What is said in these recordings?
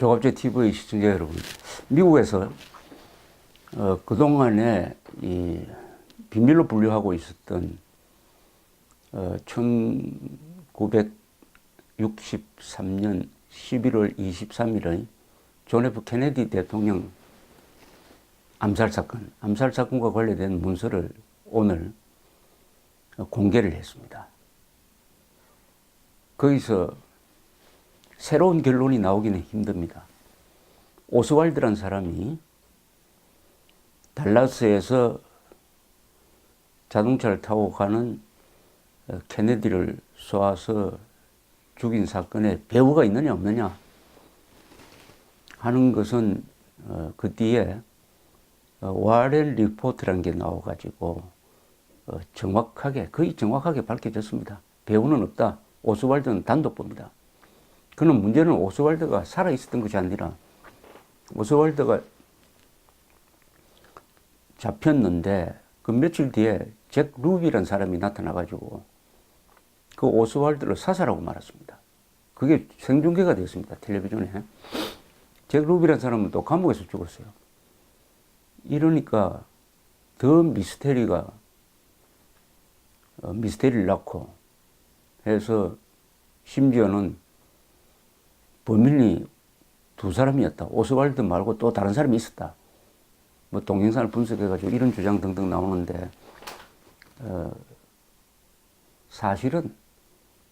조갑제 TV 시청자 여러분, 미국에서 그동안에 이 비밀로 분류하고 있었던 1963년 11월 23일의 존 F 케네디 대통령 암살 사건과 관련된 문서를 오늘 공개를 했습니다. 거기서 새로운 결론이 나오기는 힘듭니다. 오스왈드란 사람이 달라스에서 자동차를 타고 가는 케네디를 쏘아서 죽인 사건에 배후가 있느냐 없느냐 하는 것은 그 뒤에 와렌 리포트라는 게 나와가지고 거의 정확하게 밝혀졌습니다. 배후는 없다. 오스왈드는 단독범이다. 그는 문제는 오스왈드가 살아있었던 것이 아니라 오스왈드가 잡혔는데 그 며칠 뒤에 잭 루비라는 사람이 나타나가지고 그 오스왈드를 사살하고 말았습니다. 그게 생중계가 됐습니다. 텔레비전에. 잭 루비라는 사람은 또 감옥에서 죽었어요. 이러니까 더 미스테리를 낳고 해서 심지어는 범인이 두 사람이었다. 오스왈드 말고 또 다른 사람이 있었다. 뭐 동영상을 분석해가지고 이런 주장 등등 나오는데 사실은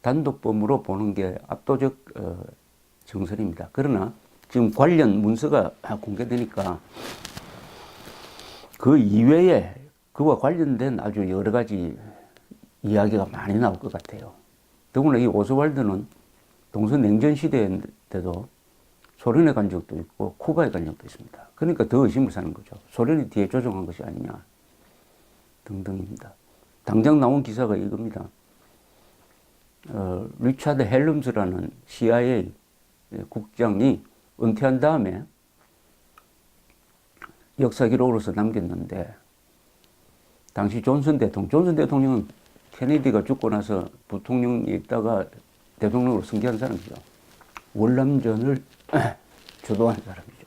단독범으로 보는 게 압도적 정설입니다. 그러나 지금 관련 문서가 공개되니까 그 이외에 그와 관련된 아주 여러 가지 이야기가 많이 나올 것 같아요. 더구나 이 오스왈드는 동서 냉전 시대인데도 소련에 간 적도 있고 쿠바에 간 적도 있습니다. 그러니까 더 의심을 사는 거죠. 소련이 뒤에 조종한 것이 아니냐 등등입니다. 당장 나온 기사가 이겁니다. 리차드 헬름스라는 CIA 국장이 은퇴한 다음에 역사 기록으로서 남겼는데 당시 존슨 대통령은 케네디가 죽고 나서 부통령이 있다가 대통령으로 승계한 사람이죠. 월남전을 주도한 사람이죠.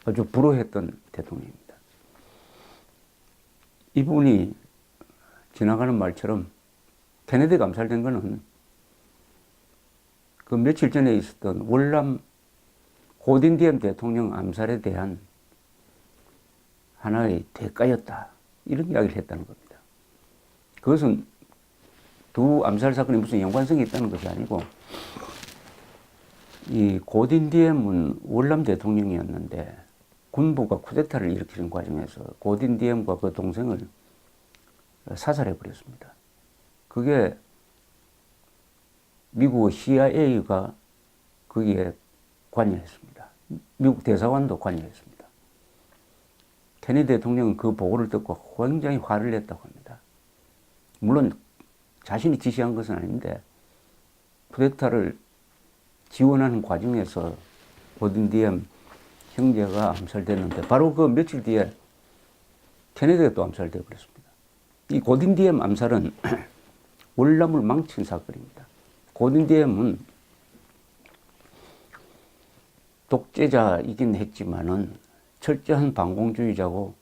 아주 불호했던 대통령입니다. 이분이 지나가는 말처럼 케네디가 암살된 거는 그 며칠 전에 있었던 월남 고딘디엠 대통령 암살에 대한 하나의 대가였다. 이런 이야기를 했다는 겁니다. 그것은 두 암살 사건이 무슨 연관성이 있다는 것이 아니고 이 고딘디엠은 월남 대통령이었는데 군부가 쿠데타를 일으키는 과정에서 고딘디엠과 그 동생을 사살해 버렸습니다. 그게 미국 CIA가 거기에 관여했습니다. 미국 대사관도 관여했습니다. 케네디 대통령은 그 보고를 듣고 굉장히 화를 냈다고 합니다. 물론 자신이 지시한 것은 아닌데 쿠데타를 지원하는 과정에서 고딘디엠 형제가 암살됐는데 바로 그 며칠 뒤에 케네디가 또 암살되어 버렸습니다. 이 고딘디엠 암살은 월남을 망친 사건입니다. 고딘디엠은 독재자이긴 했지만은 철저한 반공주의자고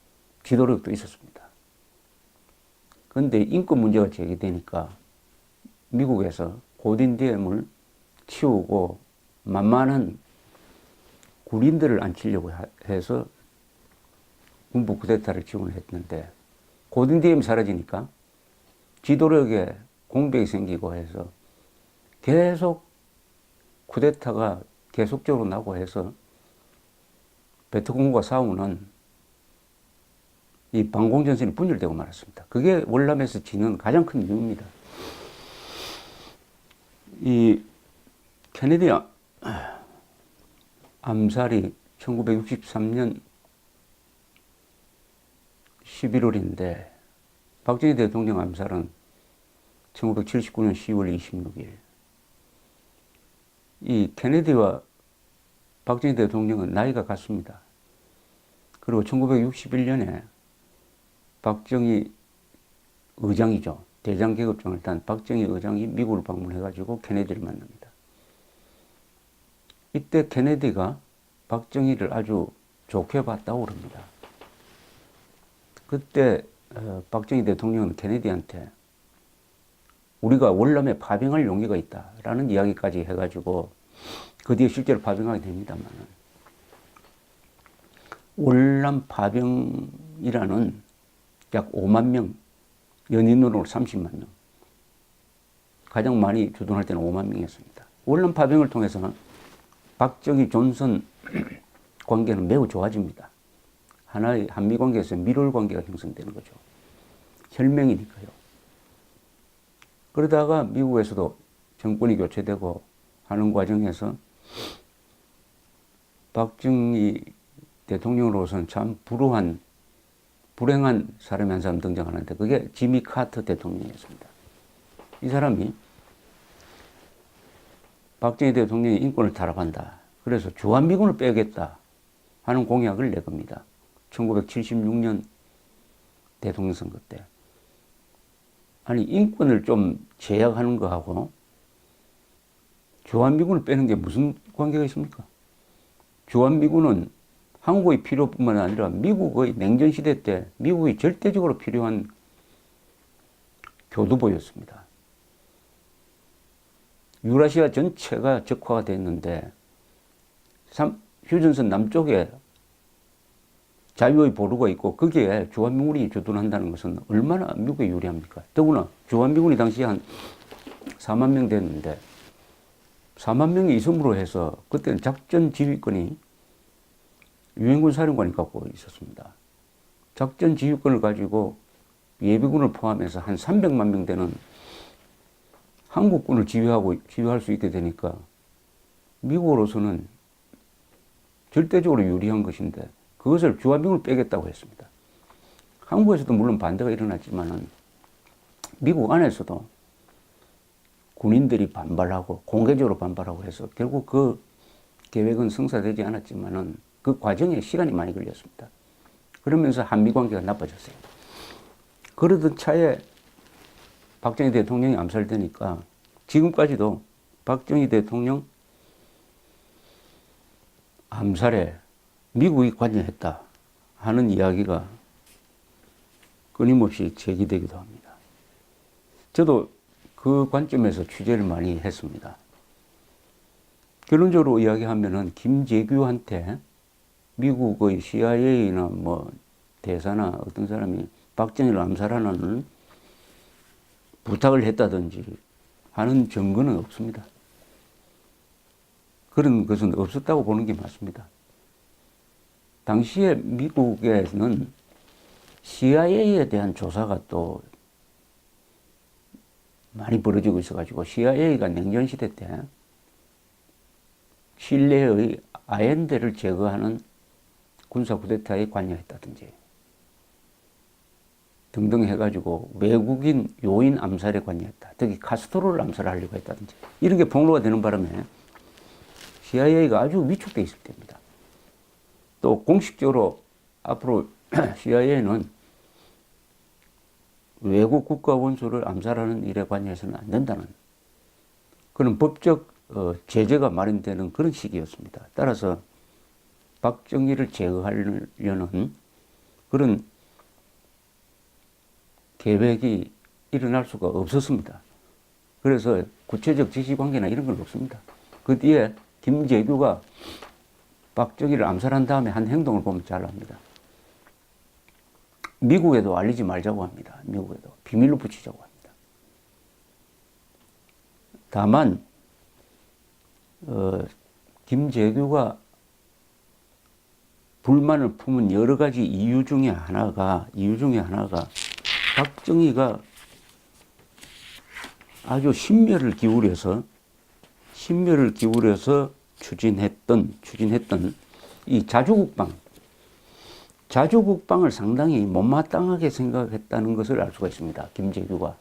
지도력도 있었습니다. 그런데 인권 문제가 제기되니까 미국에서 고딘디엠을 치우고 만만한 군인들을 앉히려고 해서 군부 쿠데타를 지원했는데 고딘디엠이 사라지니까 지도력에 공백이 생기고 해서 계속 쿠데타가 계속적으로 나고 해서 베트콩과 싸우는 이 반공전선이 분열되고 말았습니다. 그게 월남에서 지는 가장 큰 이유입니다. 이 케네디 암살이 1963년 11월인데 박정희 대통령 암살은 1979년 10월 26일. 이 케네디와 박정희 대통령은 나이가 같습니다. 그리고 1961년에 박정희 의장이죠. 대장 계급장을 딴 박정희 의장이 미국을 방문해가지고 케네디를 만납니다. 이때 케네디가 박정희를 아주 좋게 봤다고 그럽니다. 그때 박정희 대통령은 케네디한테 우리가 월남에 파병할 용의가 있다라는 이야기까지 해가지고 그 뒤에 실제로 파병하게 됩니다만, 월남 파병이라는 약 5만 명, 연인으로 30만 명, 가장 많이 주둔할 때는 5만 명이었습니다. 월남 파병을 통해서 박정희 존선 관계는 매우 좋아집니다. 하나의 한미 관계에서 밀월 관계가 형성되는 거죠. 혈맹이니까요. 그러다가 미국에서도 정권이 교체되고 하는 과정에서 박정희 대통령으로서는 참 불행한 사람이 한 사람 등장하는데, 그게 지미 카터 대통령이었습니다. 이 사람이 박정희 대통령이 인권을 타락한다, 그래서 주한미군을 빼겠다 하는 공약을 내겁니다. 1976년 대통령 선거 때. 아니, 인권을 좀 제약하는 거하고 주한미군을 빼는 게 무슨 관계가 있습니까? 주한미군은 한국의 필요뿐만 아니라 미국의 냉전시대 때 미국이 절대적으로 필요한 교두보였습니다. 유라시아 전체가 적화가 됐는데 휴전선 남쪽에 자유의 보루가 있고 거기에 주한미군이 주둔한다는 것은 얼마나 미국에 유리합니까? 더구나 주한미군이 당시에 한 4만 명 됐는데 4만 명이 있음으로 해서 그때는 작전 지휘권이 유엔군 사령관이 갖고 있었습니다. 작전 지휘권을 가지고 예비군을 포함해서 한 300만 명 되는 한국군을 지휘할 수 있게 되니까 미국으로서는 절대적으로 유리한 것인데, 그것을 주한미군을 빼겠다고 했습니다. 한국에서도 물론 반대가 일어났지만은 미국 안에서도 군인들이 반발하고 공개적으로 반발하고 해서 결국 그 계획은 성사되지 않았지만은 그 과정에 시간이 많이 걸렸습니다. 그러면서 한미 관계가 나빠졌어요. 그러던 차에 박정희 대통령이 암살되니까 지금까지도 박정희 대통령 암살에 미국이 관여했다 하는 이야기가 끊임없이 제기되기도 합니다. 저도 그 관점에서 취재를 많이 했습니다. 결론적으로 이야기하면은 김재규한테 미국의 CIA나 뭐 대사나 어떤 사람이 박정희를 암살하는 부탁을 했다든지 하는 증거는 없습니다. 그런 것은 없었다고 보는 게 맞습니다. 당시에 미국에는 CIA에 대한 조사가 또 많이 벌어지고 있어가지고 CIA가 냉전시대 때 칠레의 아엔데를 제거하는 군사 쿠데타에 관여했다든지 등등 해가지고 외국인 요인 암살에 관여했다, 특히 카스트로를 암살하려고 했다든지 이런 게 폭로가 되는 바람에 CIA가 아주 위축돼 있을 때입니다. 또 공식적으로 앞으로 CIA는 외국 국가 원수를 암살하는 일에 관여해서는 안 된다는 그런 법적 제재가 마련되는 그런 시기였습니다. 따라서 박정희를 제거하려는 그런 계획이 일어날 수가 없었습니다. 그래서 구체적 지시관계나 이런 건 없습니다. 그 뒤에 김재규가 박정희를 암살한 다음에 한 행동을 보면 잘 압니다. 미국에도 알리지 말자고 합니다. 미국에도 비밀로 붙이자고 합니다. 다만 김재규가 불만을 품은 여러 가지 이유 중에 하나가 박정희가 아주 심혈을 기울여서 추진했던 이 자주국방을 상당히 못마땅하게 생각했다는 것을 알 수가 있습니다. 김재규가.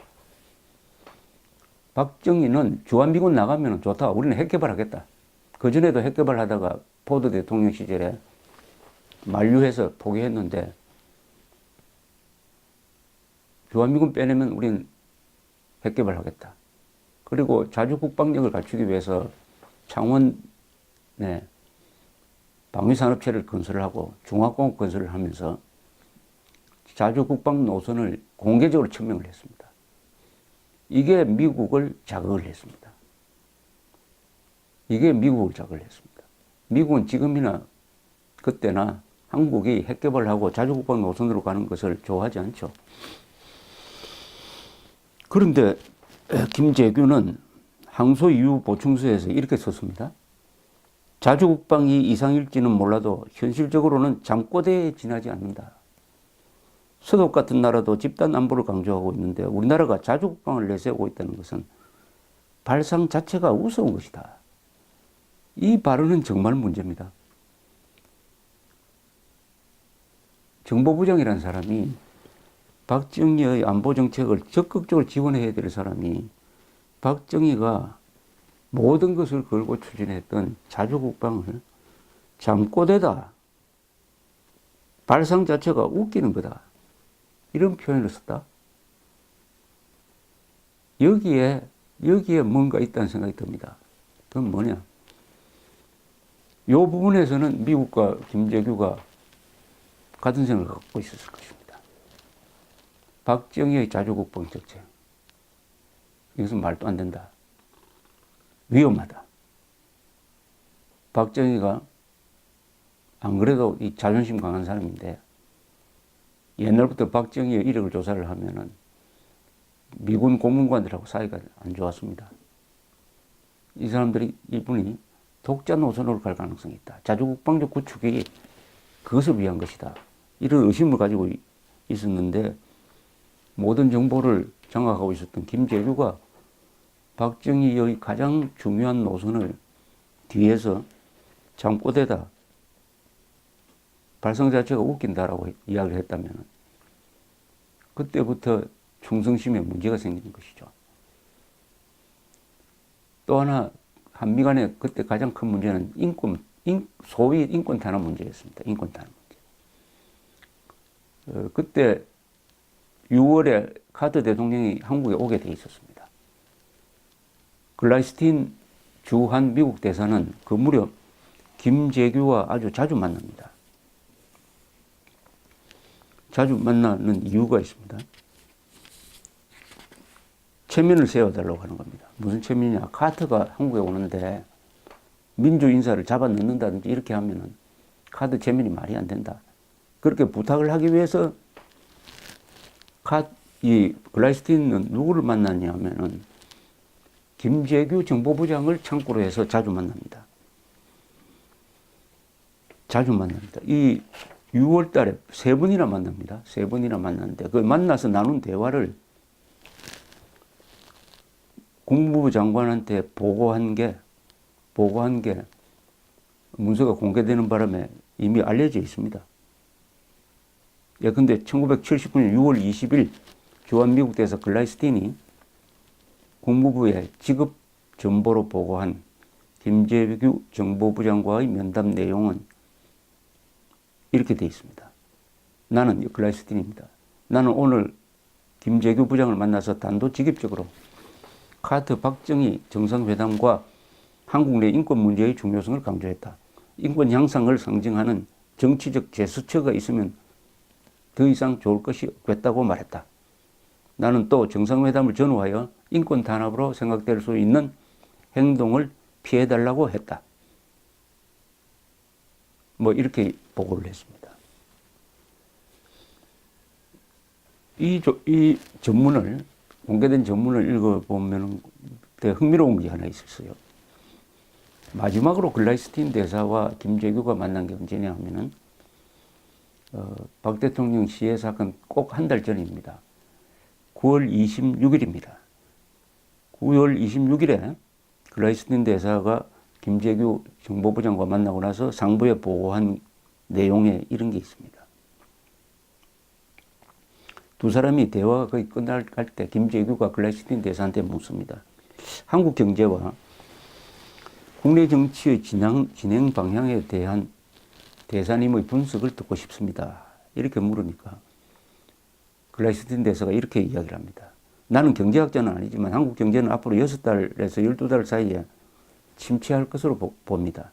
박정희는 주한미군 나가면 좋다, 우리는 핵개발하겠다. 그전에도 핵개발하다가 포드 대통령 시절에 만류해서 포기했는데 주한미군 빼내면 우리는 핵개발하겠다. 그리고 자주국방력을 갖추기 위해서 창원 네, 방위산업체를 건설하고 중화공업 건설을 하면서 자주국방 노선을 공개적으로 천명을 했습니다. 이게 미국을 자극을 했습니다. 이게 미국을 자극을 했습니다. 미국은 지금이나 그때나 한국이 핵개발하고 자주국방 노선으로 가는 것을 좋아하지 않죠. 그런데 김재규는 항소 이후 보충서에서 이렇게 썼습니다. 자주국방이 이상일지는 몰라도 현실적으로는 잠꼬대에 지나지 않는다. 서독 같은 나라도 집단 안보를 강조하고 있는데 우리나라가 자주국방을 내세우고 있다는 것은 발상 자체가 우스운 것이다. 이 발언은 정말 문제입니다. 정보부장이라는 사람이 박정희의 안보정책을 적극적으로 지원해야 될 사람이 박정희가 모든 것을 걸고 추진했던 자주국방을 잠꼬대다. 발상 자체가 웃기는 거다. 이런 표현을 썼다. 여기에 뭔가 있다는 생각이 듭니다. 그건 뭐냐. 이 부분에서는 미국과 김재규가 같은 생각을 갖고 있었을 것입니다. 박정희의 자주국방 정책. 이것은 말도 안 된다. 위험하다. 박정희가 안 그래도 이 자존심 강한 사람인데 옛날부터 박정희의 이력을 조사를 하면은 미군 고문관들하고 사이가 안 좋았습니다. 이 사람들이 이분이 독자 노선으로 갈 가능성이 있다. 자주국방적 구축이 그것을 위한 것이다. 이런 의심을 가지고 있었는데 모든 정보를 장악하고 있었던 김재규가 박정희의 가장 중요한 노선을 뒤에서 잠꼬대다. 발상 자체가 웃긴다라고 이야기를 했다면 그때부터 충성심에 문제가 생기는 것이죠. 또 하나 한미 간의 그때 가장 큰 문제는 소위 인권 탄압 문제였습니다. 인권 탄압 문제. 그때 6월에 카터 대통령이 한국에 오게 돼 있었습니다. 글라이스틴 주한 미국 대사는 그 무렵 김재규와 아주 자주 만납니다. 자주 만나는 이유가 있습니다. 체면을 세워달라고 하는 겁니다. 무슨 체면이냐. 카터가 한국에 오는데 민주 인사를 잡아 넣는다든지 이렇게 하면은 카터 체면이 말이 안 된다. 그렇게 부탁을 하기 위해서 이 글라이스틴은 누구를 만났냐면은 김재규 정보부장을 창구로 해서 자주 만납니다. 자주 만납니다. 이 6월 달에 3번이나 만납니다. 3번이나 만났는데 그 만나서 나눈 대화를 국무부 장관한테 보고한 게 문서가 공개되는 바람에 이미 알려져 있습니다. 예, 근데 1979년 6월 20일 주한미국 대사 글라이스틴이 국무부에 지급 전보로 보고한 김재규 정보부장과의 면담 내용은 이렇게 되어 있습니다. 나는 글라이스틴입니다. 나는 오늘 김재규 부장을 만나서 단도직입적으로 카터 박정희 정상회담과 한국 내 인권 문제의 중요성을 강조했다. 인권 향상을 상징하는 정치적 제스처가 있으면 더 이상 좋을 것이 없겠다고 말했다. 나는 또 정상회담을 전후하여 인권 탄압으로 생각될 수 있는 행동을 피해달라고 했다. 뭐 이렇게 보고를 했습니다. 이 전문을 공개된 전문을 읽어보면 되게 흥미로운 게 하나 있었어요. 마지막으로 글라이스틴 대사와 김재규가 만난 게 언제냐 하면은 박 대통령 시해 사건 꼭 한 달 전입니다. 9월 26일입니다. 9월 26일에 글라이스틴 대사가 김재규 정보부장과 만나고 나서 상부에 보고한 내용에 이런 게 있습니다. 두 사람이 대화가 거의 끝날 때 김재규가 글라이스틴 대사한테 묻습니다. 한국 경제와 국내 정치의 진행 방향에 대한 대사님의 분석을 듣고 싶습니다. 이렇게 물으니까 글라이스틴 대사가 이렇게 이야기를 합니다. 나는 경제학자는 아니지만 한국 경제는 앞으로 6달에서 12달 사이에 침체할 것으로 봅니다.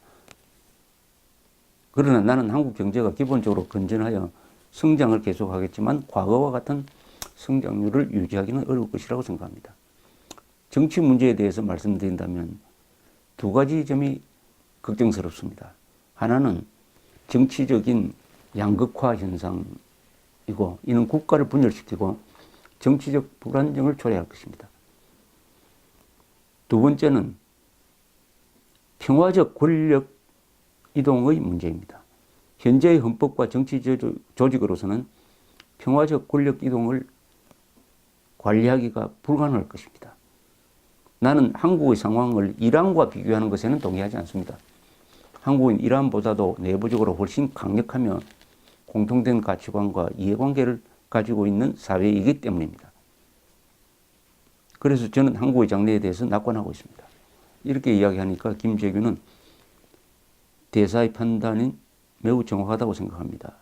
그러나 나는 한국 경제가 기본적으로 건전하여 성장을 계속하겠지만 과거와 같은 성장률을 유지하기는 어려울 것이라고 생각합니다. 정치 문제에 대해서 말씀드린다면 두 가지 점이 걱정스럽습니다. 하나는 정치적인 양극화 현상이고 이는 국가를 분열시키고 정치적 불안정을 초래할 것입니다. 두 번째는 평화적 권력 이동의 문제입니다. 현재의 헌법과 정치 조직으로서는 평화적 권력 이동을 관리하기가 불가능할 것입니다. 나는 한국의 상황을 이란과 비교하는 것에는 동의하지 않습니다. 한국은 이란보다도 내부적으로 훨씬 강력하며 공통된 가치관과 이해관계를 가지고 있는 사회이기 때문입니다. 그래서 저는 한국의 장래에 대해서 낙관하고 있습니다. 이렇게 이야기하니까 김재규는 대사의 판단이 매우 정확하다고 생각합니다.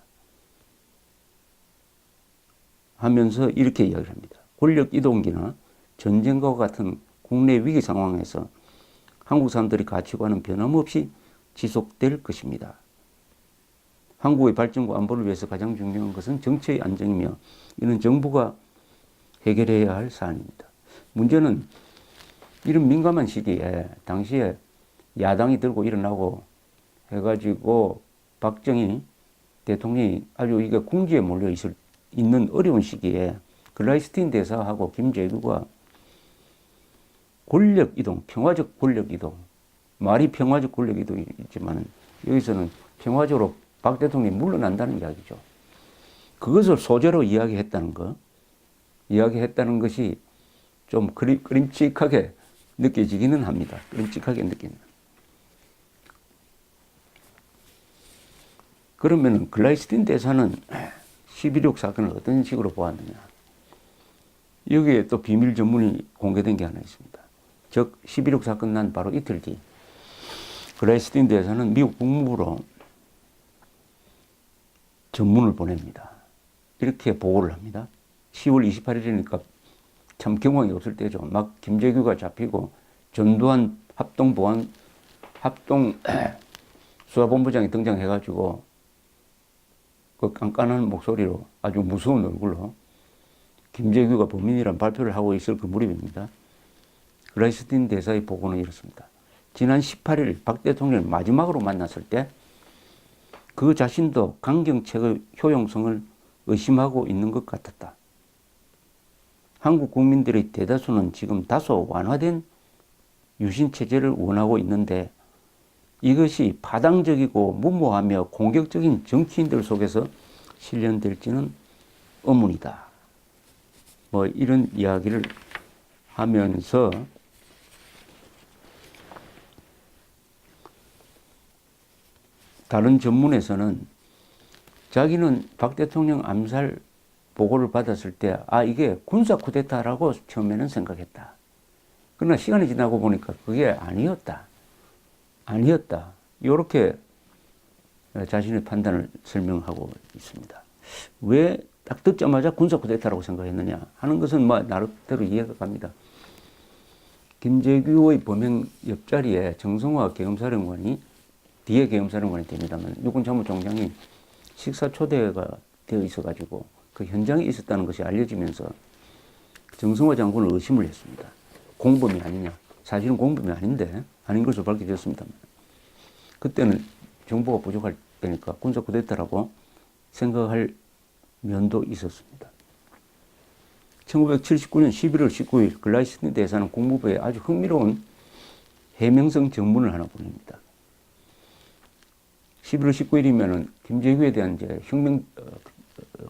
하면서 이렇게 이야기를 합니다. 권력 이동기나 전쟁과 같은 국내 위기 상황에서 한국 사람들의 가치관은 변함없이 지속될 것입니다. 한국의 발전과 안보를 위해서 가장 중요한 것은 정치의 안정이며 이는 정부가 해결해야 할 사안입니다. 문제는 이런 민감한 시기에 당시에 야당이 들고 일어나고 해가지고 박정희 대통령이 아주 이게 궁지에 몰려 있는 어려운 시기에 글라이스틴 대사하고 김재규가 권력 이동, 평화적 권력 이동, 말이 평화적 권력 이동이지만 여기서는 평화적으로 박 대통령이 물러난다는 이야기죠. 그것을 소재로 이야기했다는 것이 좀 그림칙하게 느껴지기는 합니다. 그림칙하게 느끼는. 그러면 글라이스틴 대사는 11.6 사건을 어떤 식으로 보았느냐. 여기에 또 비밀 전문이 공개된 게 하나 있습니다. 즉 11.6 사건 난 바로 이틀 뒤 글라이스틴 대사는 미국 국무부로 전문을 보냅니다. 이렇게 보고를 합니다. 10월 28일이니까 참 경황이 없을 때죠. 막 김재규가 잡히고 전두환 합동 수사본부장이 등장해가지고 그 깐깐한 목소리로 아주 무서운 얼굴로 김재규가 범인이란 발표를 하고 있을 그 무렵입니다. 글라이스틴 대사의 보고는 이렇습니다. 지난 18일 박 대통령을 마지막으로 만났을 때 그 자신도 강경책의 효용성을 의심하고 있는 것 같았다. 한국 국민들의 대다수는 지금 다소 완화된 유신체제를 원하고 있는데 이것이 파당적이고 무모하며 공격적인 정치인들 속에서 실현될지는 의문이다. 뭐 이런 이야기를 하면서 다른 전문에서는 자기는 박 대통령 암살 보고를 받았을 때 이게 군사 쿠데타라고 처음에는 생각했다. 그러나 시간이 지나고 보니까 그게 아니었다. 이렇게 자신의 판단을 설명하고 있습니다. 왜 딱 듣자마자 군사 쿠데타라고 생각했느냐 하는 것은 나름대로 이해가 갑니다. 김재규의 범행 옆자리에 정성화 계엄사령관이 뒤에 계엄사령관이 됩니다만 육군참모총장이 식사 초대가 되어 있어가지고 그 현장에 있었다는 것이 알려지면서 정성화 장군을 의심을 했습니다. 공범이 아니냐. 사실은 공범이 아닌데 아닌 것으로 밝혀졌습니다만 그때는 정보가 부족할 때니까 군사 쿠데타라고 생각할 면도 있었습니다. 1979년 11월 19일 글라이스틴 대사는 국무부에 아주 흥미로운 해명성 전문을 하나 보냅니다. 11월 19일이면은 김재규에 대한 이제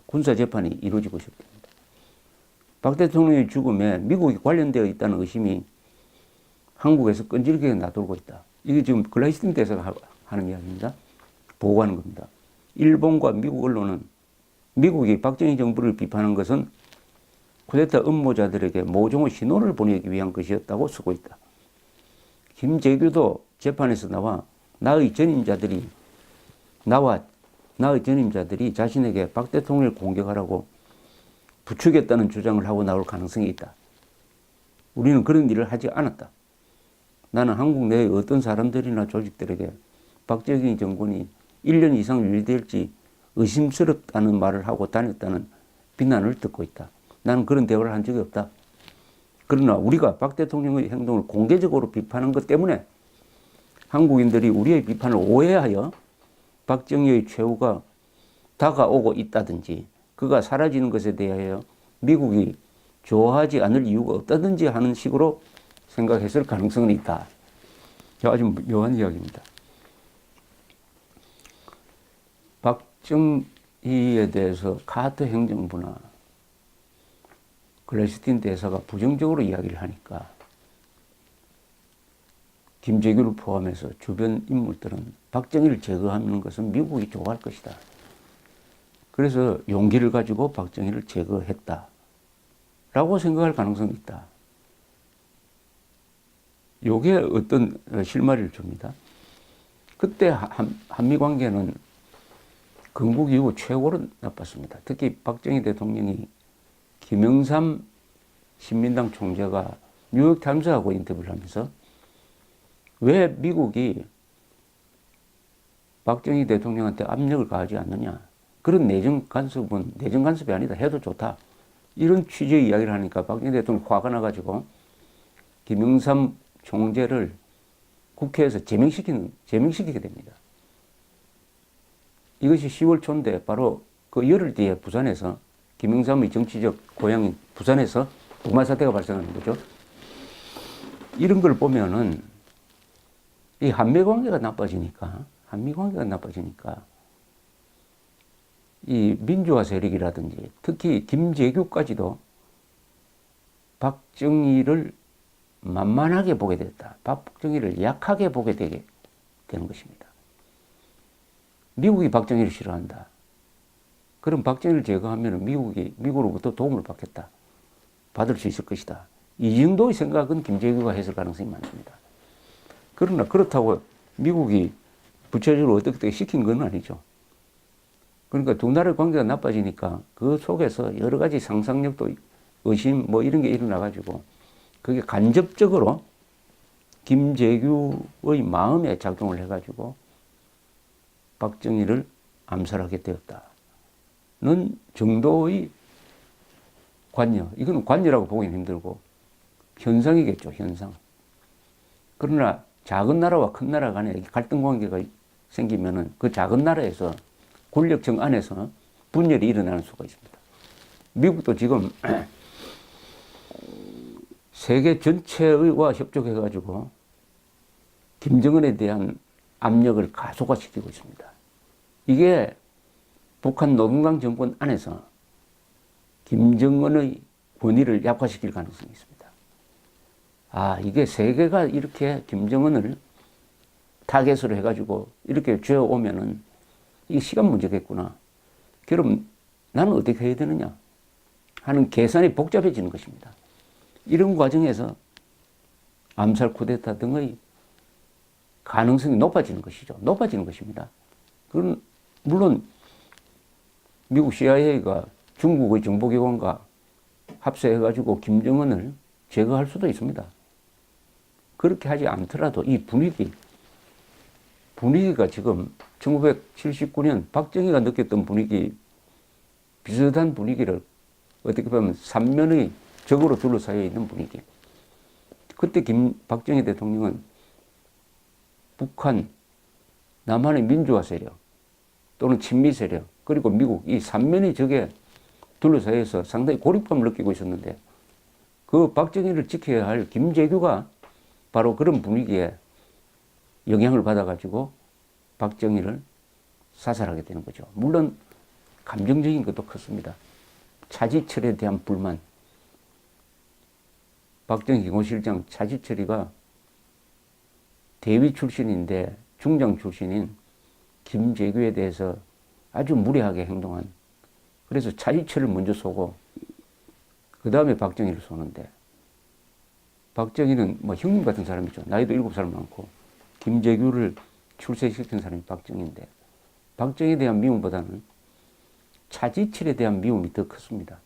군사 재판이 이루어지고 있었습니다. 박 대통령의 죽음에 미국이 관련되어 있다는 의심이 한국에서 끈질기게 나돌고 있다. 이게 지금 글라이스틴 대사가 하는 이야기입니다. 보고하는 겁니다. 일본과 미국 언론은 미국이 박정희 정부를 비판한 것은 쿠데타 음모자들에게 모종의 신호를 보내기 위한 것이었다고 쓰고 있다. 김재규도 재판에서 나의 전임자들이 자신에게 박 대통령을 공격하라고 부추겼다는 주장을 하고 나올 가능성이 있다. 우리는 그런 일을 하지 않았다. 나는 한국 내의 어떤 사람들이나 조직들에게 박정희 정권이 1년 이상 유지될지 의심스럽다는 말을 하고 다녔다는 비난을 듣고 있다. 나는 그런 대화를 한 적이 없다. 그러나 우리가 박 대통령의 행동을 공개적으로 비판한 것 때문에 한국인들이 우리의 비판을 오해하여 박정희의 최후가 다가오고 있다든지 그가 사라지는 것에 대하여 미국이 좋아하지 않을 이유가 없다든지 하는 식으로 생각했을 가능성은 있다. 아주 묘한 이야기입니다. 박정희에 대해서 카터 행정부나 글래스틴 대사가 부정적으로 이야기를 하니까 김재규를 포함해서 주변 인물들은 박정희를 제거하는 것은 미국이 좋아할 것이다. 그래서 용기를 가지고 박정희를 제거했다. 라고 생각할 가능성이 있다. 요게 어떤 실마리를 줍니다. 그때 한미 관계는 건국 이후 최고로 나빴습니다. 특히 박정희 대통령이 김영삼 신민당 총재가 뉴욕타임스하고 인터뷰를 하면서 왜 미국이 박정희 대통령한테 압력을 가하지 않느냐. 그런 내정 간섭이 아니다. 해도 좋다. 이런 취지의 이야기를 하니까 박정희 대통령이 화가 나가지고 김영삼 총재를 국회에서 제명시키게 됩니다. 이것이 10월 초인데 바로 그 열흘 뒤에 부산에서 김영삼의 정치적 고향인 부산에서 북한 사태가 발생하는 거죠. 이런 걸 보면은 이 한미 관계가 나빠지니까 이 민주화 세력이라든지 특히 김재규까지도 박정희를 만만하게 보게 됐다. 박정희를 약하게 보게 되게 되는 것입니다. 미국이 박정희를 싫어한다. 그럼 박정희를 제거하면 미국으로부터 도움을 받겠다. 받을 수 있을 것이다. 이 정도의 생각은 김재규가 했을 가능성이 많습니다. 그러나 그렇다고 미국이 구체적으로 어떻게 시킨 건 아니죠. 그러니까 두 나라의 관계가 나빠지니까 그 속에서 여러 가지 상상력도 의심 이런 게 일어나가지고 그게 간접적으로 김재규의 마음에 작용을 해가지고 박정희를 암살하게 되었다는 정도의 관여. 이건 관여라고 보기는 힘들고 현상이겠죠, 현상. 그러나 작은 나라와 큰 나라 간에 갈등 관계가 생기면은 그 작은 나라에서 권력층 안에서 분열이 일어나는 수가 있습니다. 미국도 지금 세계 전체와 협조해가지고 김정은에 대한 압력을 가속화시키고 있습니다. 이게 북한 노동당 정권 안에서 김정은의 권위를 약화시킬 가능성이 있습니다. 이게 세계가 이렇게 김정은을 타겟으로 해가지고 이렇게 죄어오면은 이게 시간 문제겠구나. 그럼 나는 어떻게 해야 되느냐 하는 계산이 복잡해지는 것입니다. 이런 과정에서 암살 쿠데타 등의 가능성이 높아지는 것이죠. 높아지는 것입니다. 그건 물론 미국 CIA가 중국의 정보기관과 합세해가지고 김정은을 제거할 수도 있습니다. 그렇게 하지 않더라도 이 분위기가 지금 1979년 박정희가 느꼈던 분위기, 비슷한 분위기를 어떻게 보면 삼면의 적으로 둘러싸여 있는 분위기. 그때 박정희 대통령은 북한, 남한의 민주화 세력 또는 친미 세력 그리고 미국 이 삼면의 적에 둘러싸여서 상당히 고립감을 느끼고 있었는데 그 박정희를 지켜야 할 김재규가 바로 그런 분위기에 영향을 받아가지고 박정희를 사살하게 되는 거죠. 물론 감정적인 것도 컸습니다. 차지철에 대한 불만. 박정희 경호실장 차지철이가 대위 출신인데 중장 출신인 김재규에 대해서 아주 무례하게 행동한, 그래서 차지철을 먼저 쏘고 그 다음에 박정희를 쏘는데, 박정희는 형님 같은 사람이죠. 나이도 7살 많고 김재규를 출세시킨 사람이 박정희인데 박정희에 대한 미움보다는 차지철에 대한 미움이 더 컸습니다.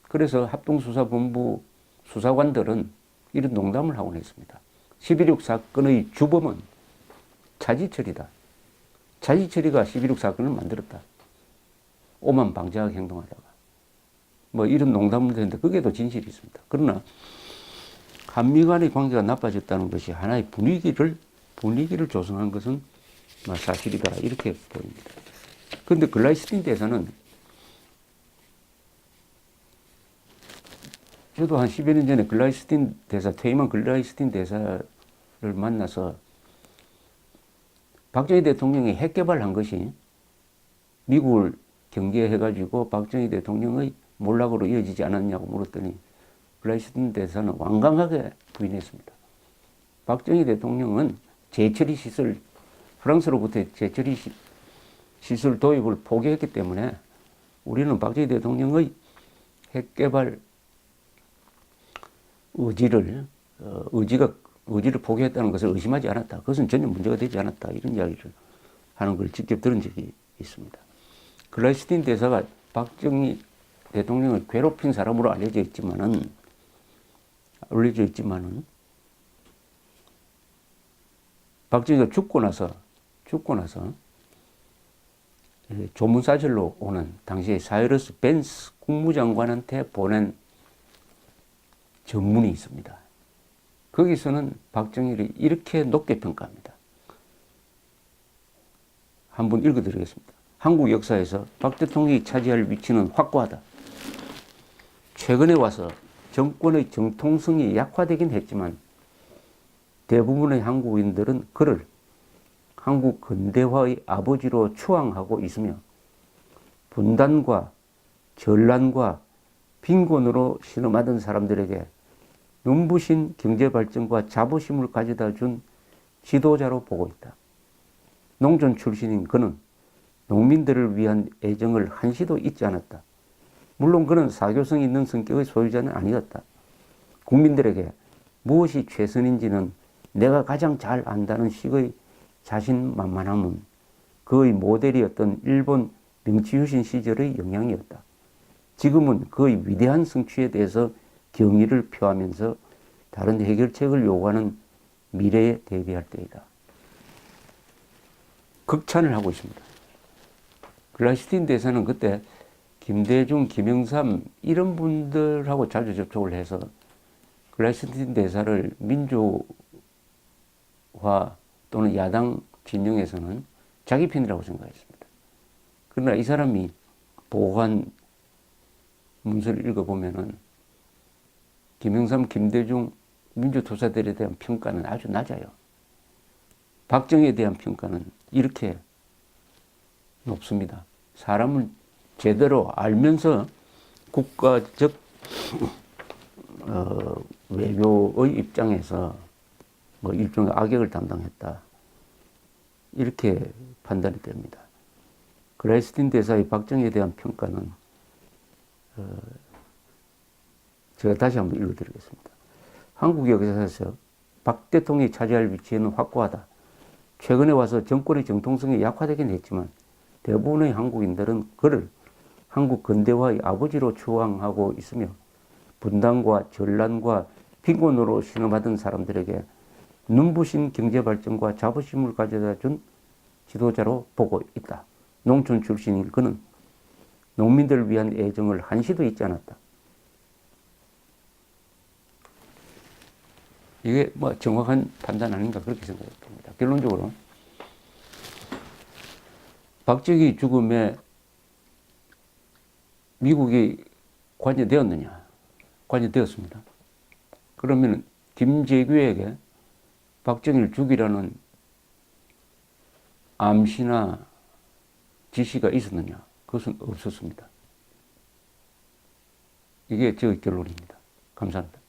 그래서 합동수사본부 수사관들은 이런 농담을 하곤 했습니다. 11.6 사건의 주범은 차지철이다. 자치처리가 11.6 사건을 만들었다. 오만 방자하게 행동하다가. 뭐 이런 농담을 했는데 그게도 진실이 있습니다. 그러나 한미 간의 관계가 나빠졌다는 것이 하나의 분위기를 조성한 것은 사실이다. 이렇게 보입니다. 그런데 글라이스틴 대사는 저도 한 10여 년 전에 퇴임한 글라이스틴 대사를 만나서 박정희 대통령이 핵 개발한 것이 미국을 경계해가지고 박정희 대통령의 몰락으로 이어지지 않았냐고 물었더니 글라이스틴 대사는 완강하게 부인했습니다. 박정희 대통령은 재처리 시설, 프랑스로부터 재처리 시설 도입을 포기했기 때문에 우리는 박정희 대통령의 핵 개발 의지를 포기했다는 것을 의심하지 않았다. 그것은 전혀 문제가 되지 않았다. 이런 이야기를 하는 걸 직접 들은 적이 있습니다. 글라이스틴 대사가 박정희 대통령을 괴롭힌 사람으로 알려져 있지만은 박정희가 죽고 나서 조문사절로 오는 당시에 사이러스 벤스 국무장관한테 보낸 전문이 있습니다. 거기서는 박정희를 이렇게 높게 평가합니다. 한번 읽어드리겠습니다. 한국 역사에서 박 대통령이 차지할 위치는 확고하다. 최근에 와서 정권의 정통성이 약화되긴 했지만 대부분의 한국인들은 그를 한국 근대화의 아버지로 추앙하고 있으며 분단과 전란과 빈곤으로 신음하던 사람들에게 눈부신 경제발전과 자부심을 가져다 준 지도자로 보고 있다. 농촌 출신인 그는 농민들을 위한 애정을 한시도 잊지 않았다. 물론 그는 사교성이 있는 성격의 소유자는 아니었다. 국민들에게 무엇이 최선인지는 내가 가장 잘 안다는 식의 자신만만함은 그의 모델이었던 일본 명치유신 시절의 영향이었다. 지금은 그의 위대한 성취에 대해서 경의를 표하면서 다른 해결책을 요구하는 미래에 대비할 때이다. 극찬을 하고 있습니다. 글라이스틴 대사는 그때 김대중, 김영삼 이런 분들하고 자주 접촉을 해서 글라이스틴 대사를 민주화 또는 야당 진영에서는 자기 편이라고 생각했습니다. 그러나 이 사람이 보고한 문서를 읽어보면은 김영삼, 김대중 민주투사들에 대한 평가는 아주 낮아요. 박정희에 대한 평가는 이렇게 높습니다. 사람을 제대로 알면서 국가적 외교의 입장에서 뭐 일종의 악역을 담당했다. 이렇게 판단이 됩니다. 글라이스틴 대사의 박정희에 대한 평가는 제가 다시 한번 읽어드리겠습니다. 한국 역사에서 박 대통령이 차지할 위치는 확고하다. 최근에 와서 정권의 정통성이 약화되긴 했지만 대부분의 한국인들은 그를 한국 근대화의 아버지로 추앙하고 있으며 분단과 전란과 빈곤으로 신음하던 사람들에게 눈부신 경제발전과 자부심을 가져다 준 지도자로 보고 있다. 농촌 출신인 그는 농민들을 위한 애정을 한시도 잊지 않았다. 이게 뭐 정확한 판단 아닌가 그렇게 생각합니다. 결론적으로 박정희 죽음에 미국이 관여되었느냐? 관여되었습니다. 그러면 김재규에게 박정희를 죽이라는 암시나 지시가 있었느냐? 그것은 없었습니다. 이게 제 결론입니다. 감사합니다.